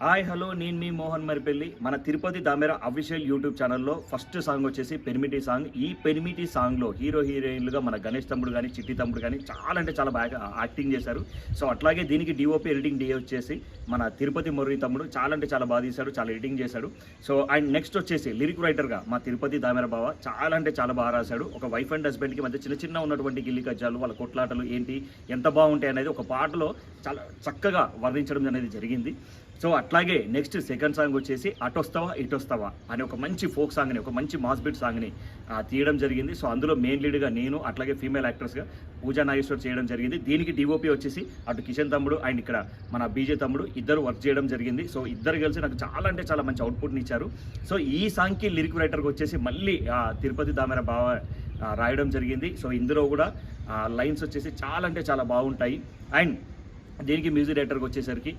Hi hello నేను మీ మోహన్ మరిపెల్లి మన తిరుపతి దామెర అఫీషియల్ యూట్యూబ్ ఛానల్లో ఫస్ట్ సాంగ్ వచ్చేసి పెరిమిటి సాంగ్. ఈ పెరిమిటి సాంగ్లో హీరో హీరోయిన్లుగా మన గణేష్ తమ్ముడు కానీ చిట్టి తమ్ముడు కానీ చాలా అంటే చాలా బాగా యాక్టింగ్ చేశారు. సో అట్లాగే దీనికి డిఓపి ఎడిటింగ్ డే వచ్చేసి మన తిరుపతి మురళి తమ్ముడు చాలా అంటే చాలా బాగా తీశాడు, చాలా ఎడిటింగ్ చేశాడు. సో అండ్ నెక్స్ట్ వచ్చేసి లిరిక్ రైటర్గా మా తిరుపతి దామెర బావ చాలా అంటే చాలా బాగా రాశాడు. ఒక వైఫ్ అండ్ హస్బెండ్కి మధ్య చిన్న చిన్న ఉన్నటువంటి గిల్లి కజ్జాలు, వాళ్ళ కొట్లాటలు ఏంటి ఎంత బాగుంటాయి అనేది ఒక పాటలో చాలా చక్కగా వర్ణించడం అనేది జరిగింది. సో అట్లాగే నెక్స్ట్ సెకండ్ సాంగ్ వచ్చేసి అటొస్తావా ఇటొస్తావా అనే ఒక మంచి ఫోక్ సాంగ్ని, ఒక మంచి మాస్ బీట్ సాంగ్ని తీయడం జరిగింది. సో అందులో మెయిన్ లీడ్గా నేను, అట్లాగే ఫీమేల్ యాక్ట్రెస్గా పూజా నాగేశ్వర్ చేయడం జరిగింది. దీనికి డిఓపి వచ్చేసి అటు కిషన్ తమ్ముడు అండ్ ఇక్కడ మన బీజే తమ్ముడు ఇద్దరు వర్క్ చేయడం జరిగింది. సో ఇద్దరు కలిసి నాకు చాలా అంటే చాలా మంచి అవుట్పుట్ని ఇచ్చారు. సో ఈ సాంగ్కి లిరిక్ రైటర్కి వచ్చేసి మళ్ళీ తిరుపతి దామెర బావ రాయడం జరిగింది. సో ఇందులో కూడా లైన్స్ వచ్చేసి చాలా అంటే చాలా బాగుంటాయి. అండ్ దీనికి మ్యూజిక్ డైరెక్టర్కి వచ్చేసరికి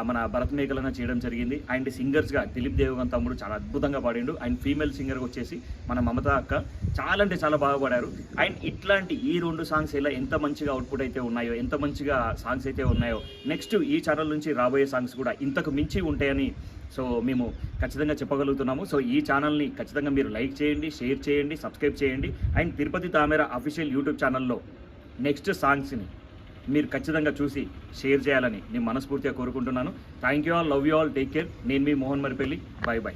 మన భరత్ మేఘలన చేయడం జరిగింది. అండ్ సింగర్స్గా దిలీప్ దేవగన్ తమ్ముడు చాలా అద్భుతంగా పాడిండు. అండ్ ఫీమేల్ సింగర్కి వచ్చేసి మన మమత అక్క చాలా అంటే చాలా బాగా పాడారు. అండ్ ఇట్లాంటి ఈ రెండు సాంగ్స్ ఇలా ఎంత మంచిగా అవుట్పుట్ అయితే ఉన్నాయో, ఎంత మంచిగా సాంగ్స్ అయితే ఉన్నాయో, నెక్స్ట్ ఈ ఛానల్ నుంచి రాబోయే సాంగ్స్ కూడా ఇంతకు మించి ఉంటాయని సో మేము ఖచ్చితంగా చెప్పగలుగుతున్నాము. సో ఈ ఛానల్ని ఖచ్చితంగా మీరు లైక్ చేయండి, షేర్ చేయండి, సబ్స్క్రైబ్ చేయండి. And Tirupati Damera official YouTube ఛానల్లో నెక్స్ట్ సాంగ్స్ని మీరు ఖచ్చితంగా చూసి షేర్ చేయాలని నేను మనస్ఫూర్తిగా కోరుకుంటున్నాను. Thank you all, love you all, take care. నేను మీ మోహన్ మరిపెల్లి. Bye by.